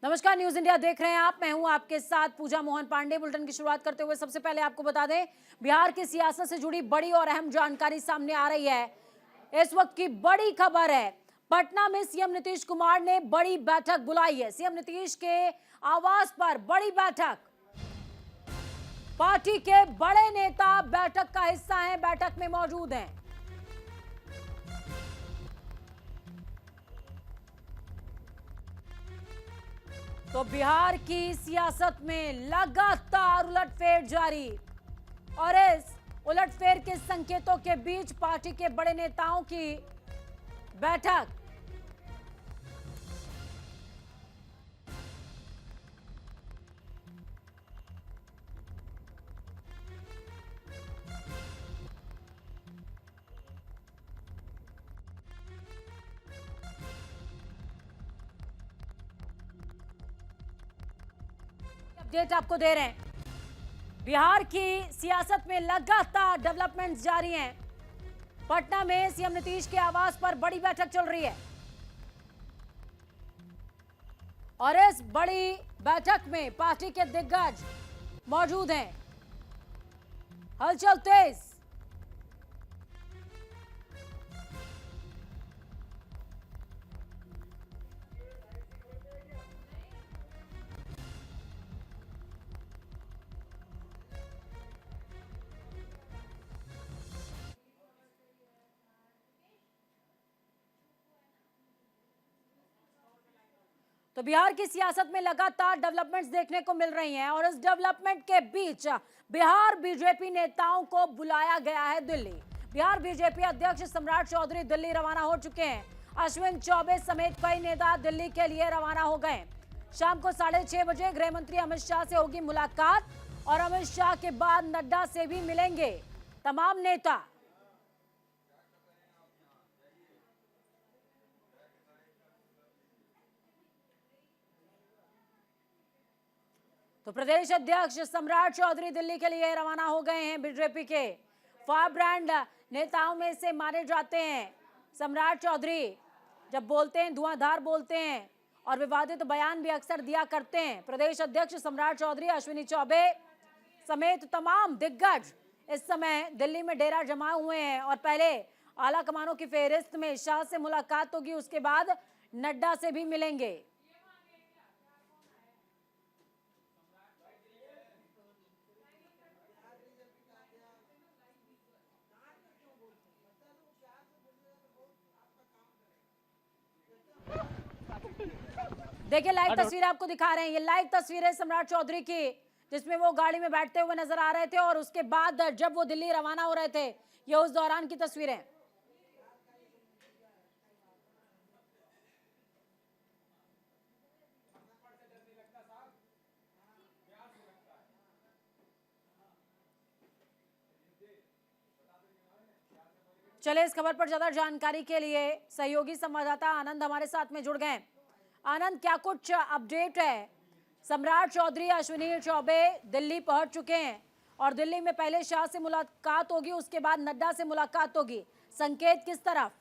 नमस्कार, news India देख रहे हैं आप। मैं हूं आपके साथ पूजा मोहन पांडे। बुलेटिन की शुरुआत करते हुए सबसे पहले आपको बता दें, बिहार की सियासत से जुड़ी बड़ी और अहम जानकारी सामने आ रही है। इस वक्त की बड़ी खबर है, पटना में सीएम नीतीश कुमार ने बड़ी बैठक बुलाई है। सीएम नीतीश के आवास पर बड़ी बैठक, पार्टी के बड़े नेता बैठक का हिस्सा हैं, बैठक में मौजूद हैं। तो बिहार की सियासत में लगातार उलटफेर जारी, और इस उलटफेर के संकेतों के बीच पार्टी के बड़े नेताओं की बैठक। अपडेट आपको दे रहे हैं, बिहार की सियासत में लगातार डेवलपमेंट्स जारी हैं। पटना में सीएम नीतीश के आवास पर बड़ी बैठक चल रही है, और इस बड़ी बैठक में पार्टी के दिग्गज मौजूद हैं। हलचल तेज। तो बिहार की सियासत में लगातार डेवलपमेंट्स देखने को मिल रही हैं, और इस डेवलपमेंट के बीच बिहार बीजेपी नेताओं को बुलाया गया है दिल्ली। बिहार बीजेपी अध्यक्ष सम्राट चौधरी दिल्ली रवाना हो चुके हैं। अश्विनी चौबे समेत कई नेता दिल्ली के लिए रवाना हो गए। शाम को 6:30 बजे गृह मंत्री अमित शाह से होगी मुलाकात, और अमित शाह के बाद नड्डा से भी मिलेंगे तमाम नेता। तो प्रदेश अध्यक्ष सम्राट चौधरी दिल्ली के लिए रवाना हो गए हैं। बीजेपी के फायर ब्रांड नेताओं में से माने जाते हैं सम्राट चौधरी। जब बोलते हैं धुआंधार बोलते हैं, और विवादित बयान भी अक्सर दिया करते हैं। प्रदेश अध्यक्ष सम्राट चौधरी, अश्विनी चौबे समेत तमाम दिग्गज इस समय दिल्ली में डेरा जमाए हुए हैं, और पहले आला कमानों की फेहरिस्त में शाह से मुलाकात होगी, उसके बाद नड्डा से भी मिलेंगे। देखिए, लाइव तस्वीर आपको दिखा रहे हैं। ये लाइव तस्वीर है सम्राट चौधरी की, जिसमें वो गाड़ी में बैठते हुए नजर आ रहे थे, और उसके बाद जब वो दिल्ली रवाना हो रहे थे, ये उस दौरान की तस्वीरें। चले, इस खबर पर ज्यादा जानकारी के लिए सहयोगी संवाददाता आनंद हमारे साथ में जुड़ गए। आनंद, क्या कुछ अपडेट है? सम्राट चौधरी, अश्विनी चौबे दिल्ली पहुंच चुके हैं, और दिल्ली में पहले शाह से मुलाकात होगी, उसके बाद नड्डा से मुलाकात होगी। संकेत किस तरफ?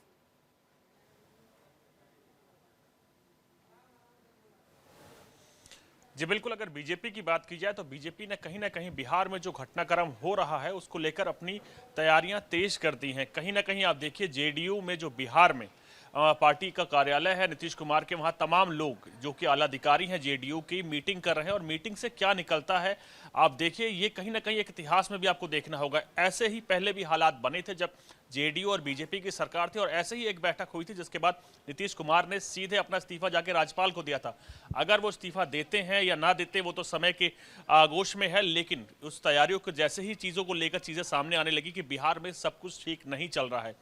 जी बिल्कुल, अगर बीजेपी की बात की जाए तो बीजेपी ने कहीं ना कहीं बिहार में जो घटनाक्रम हो रहा है उसको लेकर अपनी तैयारियां तेज कर दी हैं। कहीं ना कहीं आप देखिए, जेडीयू में जो बिहार में पार्टी का कार्यालय है नीतीश कुमार के, वहां तमाम लोग जो कि आला अधिकारी हैं जेडीयू की मीटिंग कर रहे हैं, और मीटिंग से क्या निकलता है आप देखिए। ये कहीं ना कहीं एक इतिहास में भी आपको देखना होगा। ऐसे ही पहले भी हालात बने थे जब जेडीयू और बीजेपी की सरकार थी, और ऐसे ही एक बैठक हुई थी जिसके बाद नीतीश कुमार ने सीधे अपना इस्तीफा जाके राज्यपाल को दिया था। अगर वो इस्तीफा देते हैं या ना देते वो तो समय के आगोश में है, लेकिन उस तैयारियों को जैसे ही चीज़ों को लेकर चीज़ें सामने आने लगी कि बिहार में सब कुछ ठीक नहीं चल रहा है,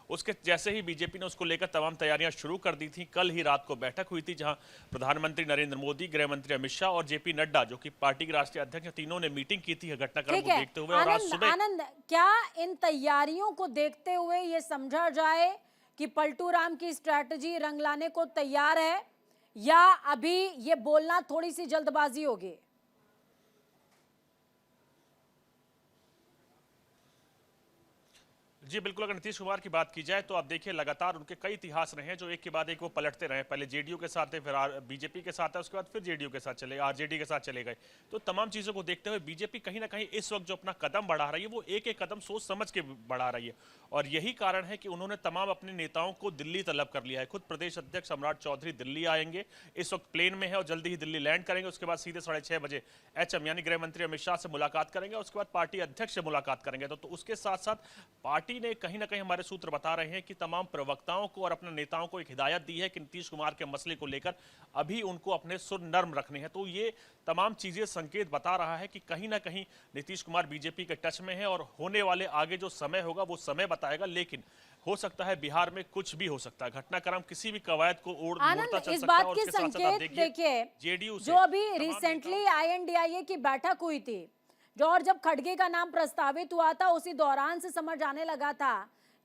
उसके जैसे ही बीजेपी ने उसको लेकर तमाम तैयारियां शुरू कर दी थी। कल ही रात को बैठक हुई थी जहां प्रधानमंत्री नरेंद्र मोदी, गृह मंत्री अमित शाह और जेपी नड्डा जो कि पार्टी के राष्ट्रीय अध्यक्ष हैं, तीनों ने मीटिंग की थी घटनाक्रम को देखते हुए। और आज सुबह आनंद, क्या इन तैयारियों को देखते हुए ये समझा जाए कि पलटू राम की स्ट्रैटेजी रंग लाने को तैयार है, या अभी ये बोलना थोड़ी सी जल्दबाजी होगी? जी बिल्कुल, अगर नीतीश कुमार की बात की जाए तो आप देखिए लगातार उनके कई इतिहास रहे हैं जो एक के बाद एक वो पलटते रहे। पहले जेडीयू के साथ थे, फिर बीजेपी के साथ है, उसके बाद फिर जेडीयू के साथ चले, आरजेडी के साथ चले गए। तो तमाम चीज़ों को देखते हुए बीजेपी कहीं ना कहीं इस वक्त जो अपना कदम बढ़ा रही है वो एक एक कदम सोच समझ के बढ़ा रही है। और यही कारण है कि उन्होंने तमाम अपने नेताओं को दिल्ली तलब कर लिया है। खुद प्रदेश अध्यक्ष सम्राट चौधरी दिल्ली आएंगे, इस वक्त प्लेन में है और जल्दी ही दिल्ली लैंड करेंगे। उसके बाद सीधे 6:30 बजे एचएम यानी गृह मंत्री अमित शाह से मुलाकात करेंगे, उसके बाद पार्टी अध्यक्ष से मुलाकात करेंगे। तो उसके साथ साथ पार्टी ने कहीं ना कहीं, हमारे सूत्र बता रहे हैं कि तमाम प्रवक्ताओं को और अपने नेताओं को एक हिदायत दी है कि नीतीश कुमार के मसले को लेकर अभी उनको अपने सुर नर्म रखने हैं। तो ये तमाम चीजें संकेत बता रहा है कि कहीं ना कहीं नीतीश कुमार बीजेपी के टच में है और होने वाले आगे जो समय होगा वो समय बताएगा। लेकिन हो सकता है बिहार में कुछ भी हो सकता है, घटनाक्रम किसी भी कवायद को मोड़ता चल इस सकता है। बात और के उसके साथ साथ आप संकेत देखिए, जेडीयू जो अभी रिसेंटली INDIA की बैठक हुई थी, जो और जब खड़गे का नाम प्रस्तावित हुआ था उसी दौरान से समझ आने लगा था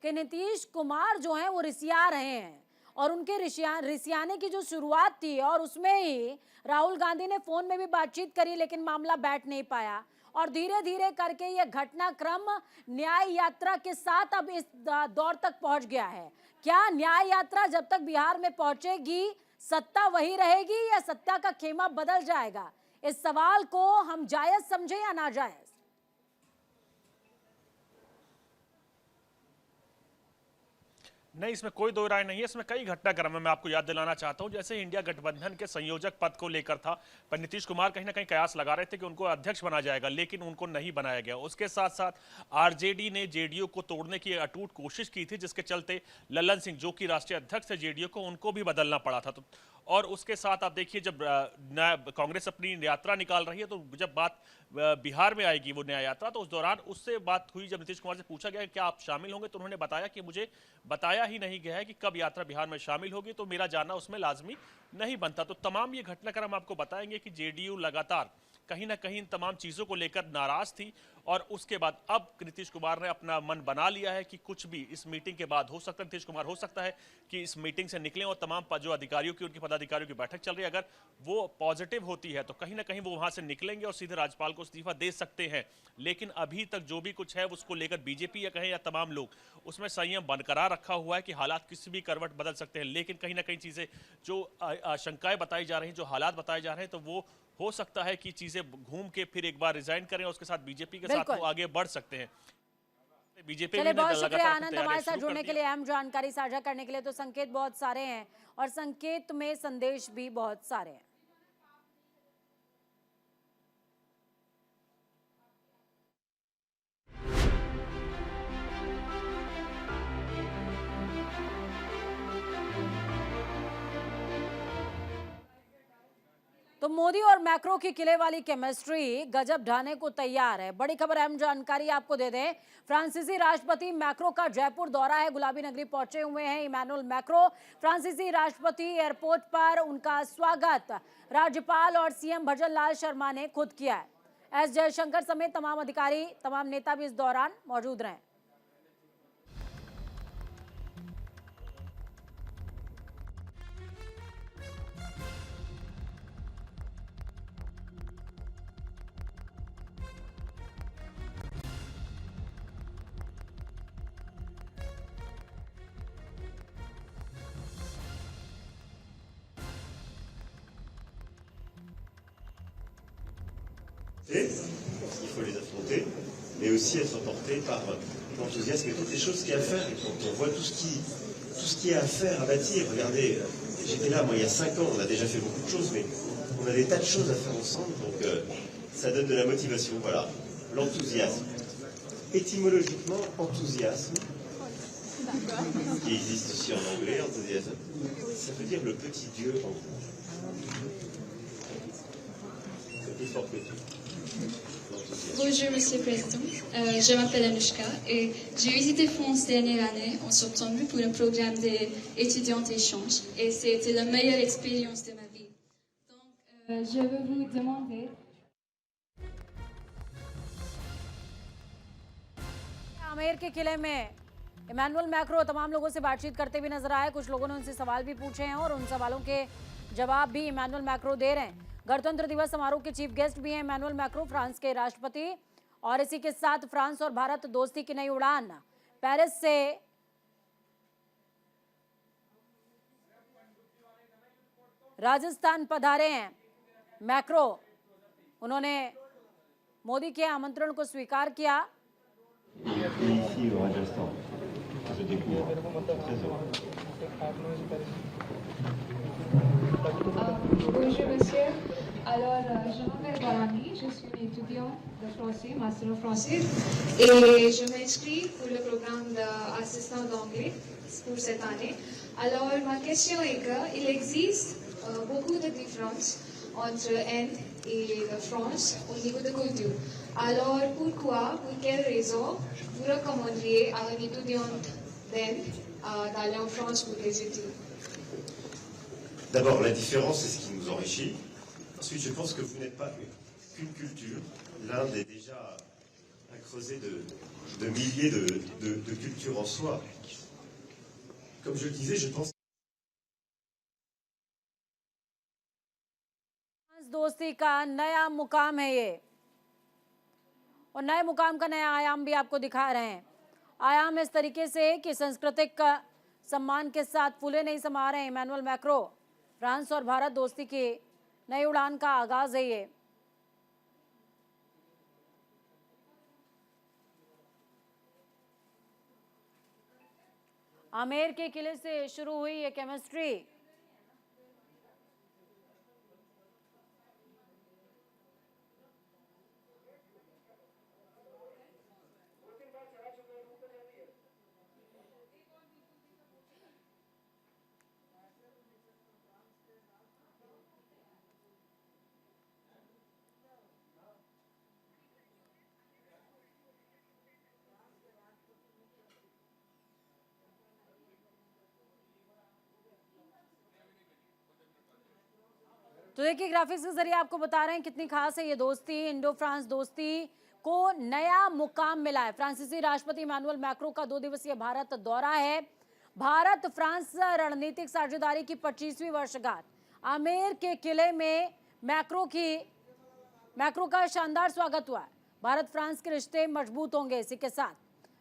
कि नीतीश कुमार जो हैं वो रिसिया रहे हैं। और उनके रिसियाने की जो शुरुआत थी और उसमें ही राहुल गांधी ने फोन में भी बातचीत करी, लेकिन मामला बैठ नहीं पाया। और धीरे धीरे करके ये घटनाक्रम न्याय यात्रा के साथ अब इस दौर तक पहुंच गया है। क्या न्याय यात्रा जब तक बिहार में पहुंचेगी सत्ता वही रहेगी या सत्ता का खेमा बदल जाएगा? इस सवाल को हम जायज समझे या नाजायज? नहीं, इसमें कोई दो राय नहीं है। इसमें कई घटनाक्रम है, मैं आपको याद दिलाना चाहता हूं। जैसे इंडिया गठबंधन के संयोजक पद को लेकर था, पर नीतीश कुमार कहीं ना कहीं कयास लगा रहे थे कि उनको अध्यक्ष बनाया जाएगा, लेकिन उनको नहीं बनाया गया। उसके साथ साथ आरजेडी ने जेडीयू को तोड़ने की अटूट कोशिश की थी, जिसके चलते ललन सिंह जो कि राष्ट्रीय अध्यक्ष थे जेडीयू को, उनको भी बदलना पड़ा था। तो और उसके साथ आप देखिए जब कांग्रेस अपनी यात्रा निकाल रही है, तो जब बात बिहार में आएगी वो न्याय यात्रा, तो उस दौरान उससे बात हुई। जब नीतीश कुमार से पूछा गया कि क्या आप शामिल होंगे, तो उन्होंने बताया कि मुझे बताया ही नहीं गया है कि कब यात्रा बिहार में शामिल होगी, तो मेरा जाना उसमें लाजमी नहीं बनता। तो तमाम ये घटनाक्रम आपको बताएंगे कि जेडीयू लगातार कहीं ना कहीं इन तमाम चीजों को लेकर नाराज थी। और उसके बाद अब नीतीश कुमार ने अपना मन बना लिया है कि कुछ भी इस मीटिंग के बाद हो सकता है। नीतीश कुमार हो सकता है कि इस मीटिंग से निकलें और तमाम जो अधिकारियों की, उनके पदाधिकारियों की बैठक चल रही है, अगर वो पॉजिटिव होती है तो कहीं ना कहीं वो वहां से निकलेंगे और सीधे राज्यपाल को इस्तीफा दे सकते हैं। लेकिन अभी तक जो भी कुछ है उसको लेकर बीजेपी या कहें या तमाम लोग उसमें संयम बरकरार रखा हुआ है कि हालात किसी भी करवट बदल सकते हैं। लेकिन कहीं ना कहीं चीजें जो आशंकाएं बताई जा रही हैं, जो हालात बताए जा रहे हैं, तो वो हो सकता है कि चीजें घूम के फिर एक बार रिजाइन करें और उसके साथ बीजेपी के साथ वो आगे बढ़ सकते हैं। बीजेपी चलिए, बहुत शुक्रिया आनंद हमारे साथ जुड़ने के लिए, अहम जानकारी साझा करने के लिए। तो संकेत बहुत सारे हैं और संकेत में संदेश भी बहुत सारे हैं। तो मोदी और मैक्रो की किले वाली केमिस्ट्री गजब ढाने को तैयार है। बड़ी खबर, अहम जानकारी आपको दे दें। फ्रांसीसी राष्ट्रपति मैक्रो का जयपुर दौरा है, गुलाबी नगरी पहुंचे हुए हैं इमैनुअल मैक्रो। फ्रांसीसी राष्ट्रपति एयरपोर्ट पर उनका स्वागत राज्यपाल और सीएम भजनलाल शर्मा ने खुद किया है। एस जयशंकर समेत तमाम अधिकारी, तमाम नेता भी इस दौरान मौजूद रहे। Il faut les affronter, mais aussi être porté par l'enthousiasme et toutes les choses qu'il y a à faire. Et quand on voit tout ce qu'il y a à faire, à bâtir, regardez, j'étais là, moi, il y a 5 ans, on a déjà fait beaucoup de choses, mais on a des tas de choses à faire ensemble, donc ça donne de la motivation, voilà. L'enthousiasme. Étymologiquement, enthousiasme, qui existe aussi en anglais, enthousiasme, ça veut dire le petit Dieu en vous. C'est plus fort que tout. Bonjour Monsieur le Président, je m'appelle Anushka et j'ai visité France dernière année en septembre pour un programme d'étudiants d'échange et c'était la meilleure expérience de ma vie. Donc je veux vous demander... Amer के किले में Emmanuel Macron तमाम लोगों से बातचीत करते हुए नजर आए। कुछ लोगों ने उनसे सवाल भी पूछे हैं और उन सवालों के जवाब भी इमैनुअल मैक्रो दे रहे हैं। गणतंत्र दिवस समारोह के चीफ गेस्ट भी हैं इमैनुअल मैक्रो, फ्रांस के राष्ट्रपति। और इसी के साथ फ्रांस और भारत दोस्ती की नई उड़ान, पेरिस से राजस्थान पधारे हैं मैक्रो। उन्होंने मोदी के आमंत्रण को स्वीकार किया। Ici au Rajasthan, je découvre. Très heureux. Bonjour monsieur. Alors, je m'appelle Barani, je suis une étudiante de français, master en français, et je m'inscris pour le programme d'assistant d'anglais pour cette année. Alors, ma question est qu'il existe beaucoup de différences entre Inde et la France au niveau de culture. Alors, pourquoi, pour quelle raison, vous recommanderiez à une étudiante d'Inde d'aller en France pour des études? D'abord, la différence, c'est ce qui nous enrichit. Ensuite, je pense que vous n'êtes pas qu'une culture. L'Inde est déjà un creuset de milliers de cultures en soi. Comme je le disais, je pense दोस्ती का नया मुकाम है ये, और नए मुकाम का नया आयाम भी आपको दिखा रहे हैं। आयाम इस तरीके से कि सांस्कृतिक सम्मान के साथ फूले नहीं समा रहे हैं इमैनुअल मैक्रो। फ्रांस और भारत दोस्ती की नई उड़ान का आगाज है ये। आमेर के किले से शुरू हुई ये केमिस्ट्री। तो देखिए ग्राफिक्स के जरिए आपको बता रहे हैं कितनी खास है ये दोस्ती। इंडो फ्रांस दोस्ती को नया मुकाम मिला है। फ्रांसीसी राष्ट्रपति इमैनुअल मैक्रो का 2 दिवसीय भारत दौरा है। भारत फ्रांस रणनीतिक साझेदारी की 25वीं वर्षगांठ। आमेर के किले में मैक्रो का शानदार स्वागत हुआ। भारत फ्रांस के रिश्ते मजबूत होंगे इसी के साथ।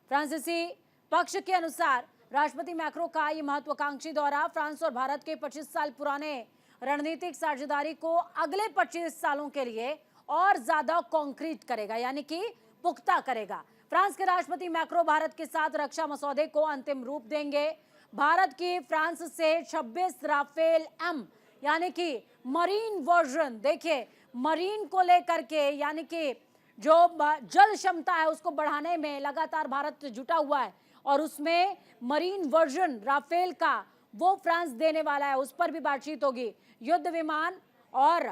फ्रांसीसी पक्ष के अनुसार राष्ट्रपति मैक्रो का ये महत्वाकांक्षी दौरा फ्रांस और भारत के 25 साल पुराने रणनीतिक साझेदारी को अगले 25 सालों के लिए और ज्यादा कॉन्क्रीट करेगा, यानी कि पुख्ता करेगा। फ्रांस के राष्ट्रपति मैक्रो भारत के साथ रक्षा मसौदे को अंतिम रूप देंगे। भारत की फ्रांस से 26 राफेल एम यानी कि मरीन वर्जन, देखिए मरीन को लेकर के, यानी कि जो जल क्षमता है उसको बढ़ाने में लगातार भारत जुटा हुआ है, और उसमें मरीन वर्जन राफेल का वो फ्रांस देने वाला है, उस पर भी बातचीत होगी। युद्ध विमान और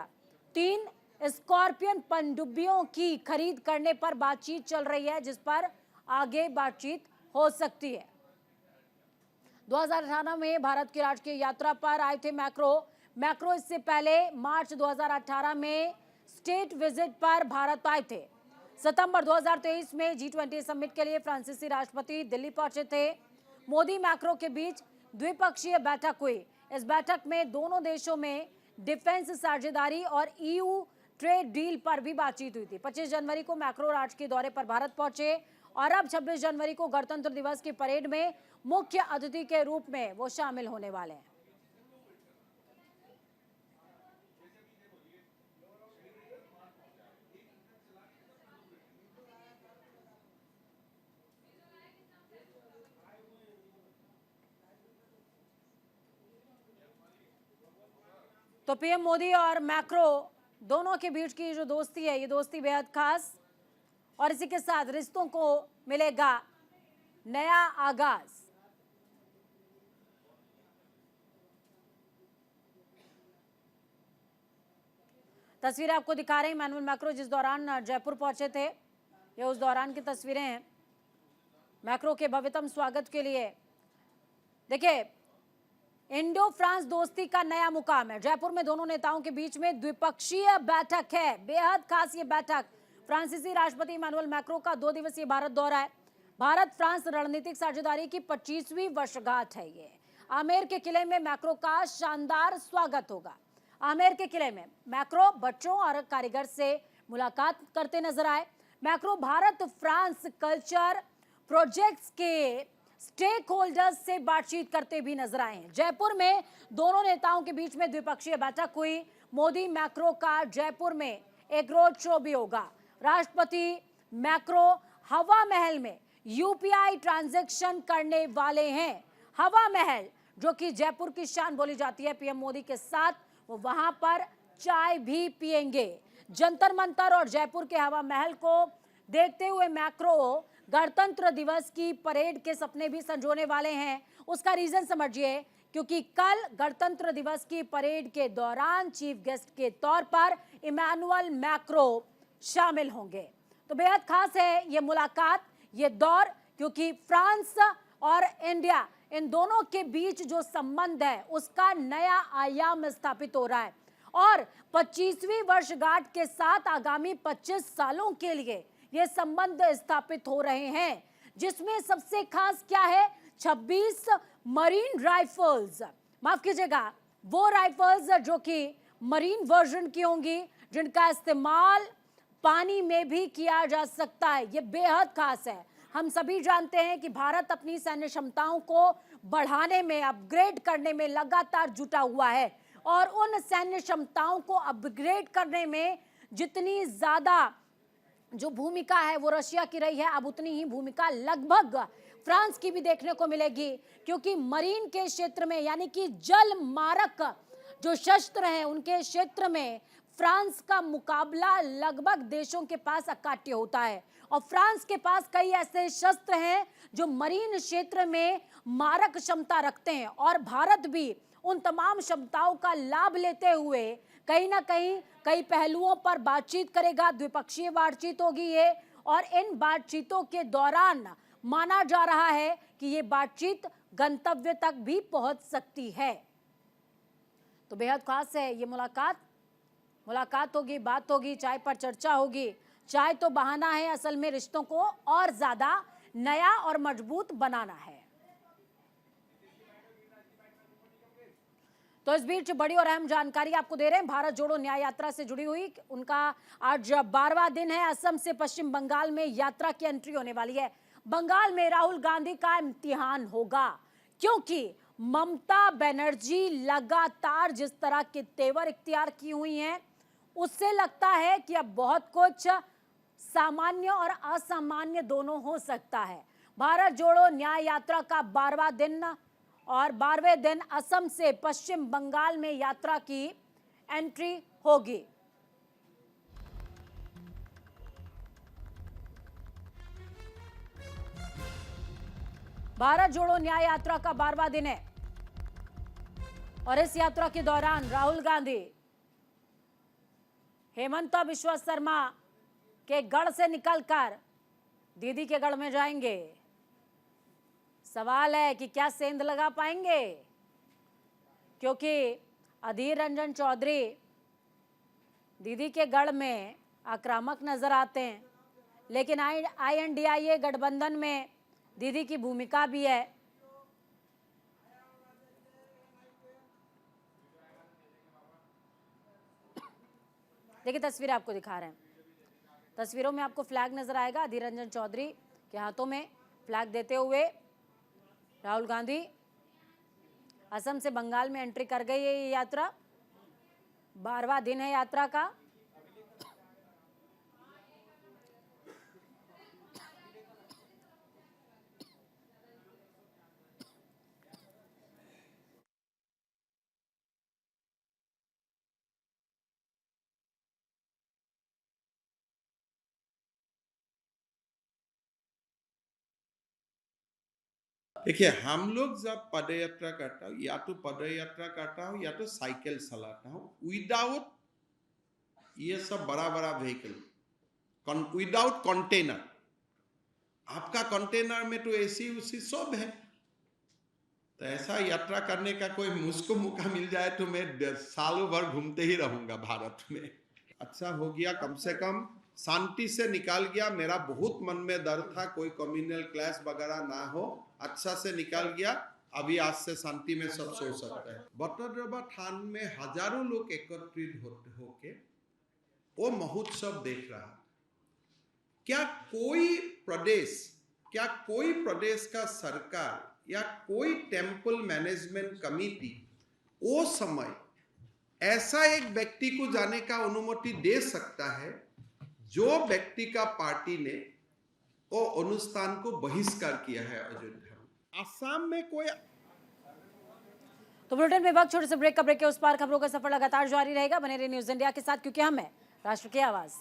3 स्कॉर्पियन पनडुब्बियों की खरीद करने पर बातचीत चल रही है, जिस पर आगे बातचीत हो सकती है। 2018 में भारत की राजकीय यात्रा पर आए थे मैक्रो इससे पहले मार्च 2018 में स्टेट विजिट पर भारत आए थे। सितंबर 2023 में G20 समिट के लिए फ्रांसीसी राष्ट्रपति दिल्ली पहुंचे थे। मोदी मैक्रो के बीच द्विपक्षीय बैठक हुई। इस बैठक में दोनों देशों में डिफेंस साझेदारी और EU ट्रेड डील पर भी बातचीत हुई थी। 25 जनवरी को मैक्रो राष्ट्रीय दौरे पर भारत पहुंचे और अब 26 जनवरी को गणतंत्र दिवस की परेड में मुख्य अतिथि के रूप में वो शामिल होने वाले हैं। तो पीएम मोदी और मैक्रो दोनों के बीच की जो दोस्ती है, ये दोस्ती बेहद खास, और इसी के साथ रिश्तों को मिलेगा नया आगाज। तस्वीरें आपको दिखा रहे हैं इमैनुअल मैक्रो जिस दौरान जयपुर पहुंचे थे, ये उस दौरान की तस्वीरें हैं। मैक्रो के भव्यतम स्वागत के लिए देखिए इंडो फ्रांस दोस्ती का नया मुकाम है। जयपुर में दोनों नेताओं के बीच में द्विपक्षीय बैठक है, बेहद खास ये बैठक। फ्रांसीसी राष्ट्रपति इमैनुअल मैक्रो का 2 दिवसीय भारत दौरा है। भारत फ्रांस रणनीतिक साझेदारी की 25वीं वर्षगांठ है ये। आमेर के किले में मैक्रो का शानदार स्वागत होगा। आमेर के किले में मैक्रो बच्चों और कारीगर से मुलाकात करते नजर आए। Macro Bharat France culture projects के स्टेक होल्डर्स से बातचीत करते भी नजर आए हैं। जयपुर में दोनों नेताओं के बीच में द्विपक्षीय बैठक हुई। मोदी मैक्रो का जयपुर में एक रोड शो भी होगा। राष्ट्रपति मैक्रो हवा महल में यूपीआई ट्रांजैक्शन करने वाले हैं। हवा महल जो कि जयपुर की शान बोली जाती है, पीएम मोदी के साथ वो वहां पर चाय भी पिएंगे। जंतर मंतर और जयपुर के हवा महल को देखते हुए मैक्रो गणतंत्र दिवस की परेड के सपने भी संजोने वाले हैं। उसका रीजन समझिए, क्योंकि कल गणतंत्र दिवस की परेड के दौरान चीफ गेस्ट के तौर पर इमैनुअल मैक्रो शामिल होंगे। तो बेहद खास है ये मुलाकात, ये दौर, क्योंकि फ्रांस और इंडिया इन दोनों के बीच जो संबंध है उसका नया आयाम स्थापित हो रहा है और 25वीं वर्षगांठ के साथ आगामी 25 सालों के लिए ये संबंध स्थापित हो रहे हैं, जिसमें सबसे खास क्या है, 26 मरीन राइफल्स, माफ कीजिएगा वो राइफल्स जो कि मरीन वर्जन की होंगी, जिनका इस्तेमाल पानी में भी किया जा सकता है। ये बेहद खास है। हम सभी जानते हैं कि भारत अपनी सैन्य क्षमताओं को बढ़ाने में, अपग्रेड करने में लगातार जुटा हुआ है और उन सैन्य क्षमताओं को अपग्रेड करने में जितनी ज्यादा जो भूमिका है वो रशिया की रही है, अब उतनी ही भूमिका लगभग फ्रांस की भी देखने को मिलेगी, क्योंकि मरीन के क्षेत्र में यानी कि जल मारक जो शस्त्र हैं उनके क्षेत्र में फ्रांस का मुकाबला लगभग देशों के पास अकाट्य होता है और फ्रांस के पास कई ऐसे शस्त्र हैं जो मरीन क्षेत्र में मारक क्षमता रखते हैं और भारत भी उन तमाम क्षमताओं का लाभ लेते हुए कहीं ना कहीं कई पहलुओं पर बातचीत करेगा। द्विपक्षीय बातचीत होगी ये और इन बातचीतों के दौरान माना जा रहा है कि ये बातचीत गंतव्य तक भी पहुंच सकती है। तो बेहद खास है ये मुलाकात होगी, बात होगी, चाय पर चर्चा होगी। चाय तो बहाना है, असल में रिश्तों को और ज्यादा नया और मजबूत बनाना है। तो इस बीच बड़ी और अहम जानकारी आपको दे रहे हैं, भारत जोड़ो न्याय यात्रा से जुड़ी हुई। उनका आज 12वां दिन है। असम से पश्चिम बंगाल में यात्रा की एंट्री होने वाली है। बंगाल में राहुल गांधी का इम्तिहान होगा, क्योंकि ममता बनर्जी लगातार जिस तरह के तेवर इख्तियार की हुई हैं, उससे लगता है कि अब बहुत कुछ सामान्य और असामान्य दोनों हो सकता है। भारत जोड़ो न्याय यात्रा का 12वां दिन और 12वें दिन असम से पश्चिम बंगाल में यात्रा की एंट्री होगी। भारत जोड़ो न्याय यात्रा का 12वां दिन है और इस यात्रा के दौरान राहुल गांधी हेमंत बिश्वा शर्मा के गढ़ से निकलकर दीदी के गढ़ में जाएंगे। सवाल है कि क्या सेंध लगा पाएंगे, क्योंकि अधीर रंजन चौधरी दीदी के गढ़ में आक्रामक नजर आते हैं, लेकिन INDIA गठबंधन में दीदी की भूमिका भी है। देखिए तस्वीर आपको दिखा रहे हैं, तस्वीरों में आपको फ्लैग नजर आएगा। अधीर रंजन चौधरी के हाथों में फ्लैग देते हुए राहुल गांधी असम से बंगाल में एंट्री कर गई है। ये यात्रा 12वां दिन है यात्रा का। देखिए, हम लोग जब पदयात्रा करता हूँ, या तो पदयात्रा करता हूँ या तो साइकिल चलाता हूँ, विदाउट ये सब बड़ा बड़ा व्हीकल, विदाउट कंटेनर। आपका कंटेनर में तो एसी उसी सब है, तो ऐसा यात्रा करने का कोई मुझको मौका मिल जाए तो मैं सालों भर घूमते ही रहूंगा भारत में। अच्छा हो गया, कम से कम शांति से निकाल गया। मेरा बहुत मन में डर था कोई कम्युनल क्लैश वगैरह ना हो, अच्छा से निकाल गया। अभी आज से शांति में सब सो सकते हैं। बटद्रवा थान में हजारों लोग एकत्रित होके वो महोत्सव देख रहा। क्या कोई प्रदेश क्या कोई प्रदेश का सरकार या कोई टेम्पल मैनेजमेंट कमेटी वो समय ऐसा एक व्यक्ति को जाने का अनुमति दे सकता है जो व्यक्ति का पार्टी ने वो अनुष्ठान को बहिष्कार किया है अयोध्या में? असम में कोई तो बुलेटिन में वक्त छोटे से ब्रेक का ब्रेक के उस पार खबरों का सफर लगातार जारी रहेगा। बने रहिए न्यूज इंडिया के साथ, क्योंकि हम हैं राष्ट्र की आवाज।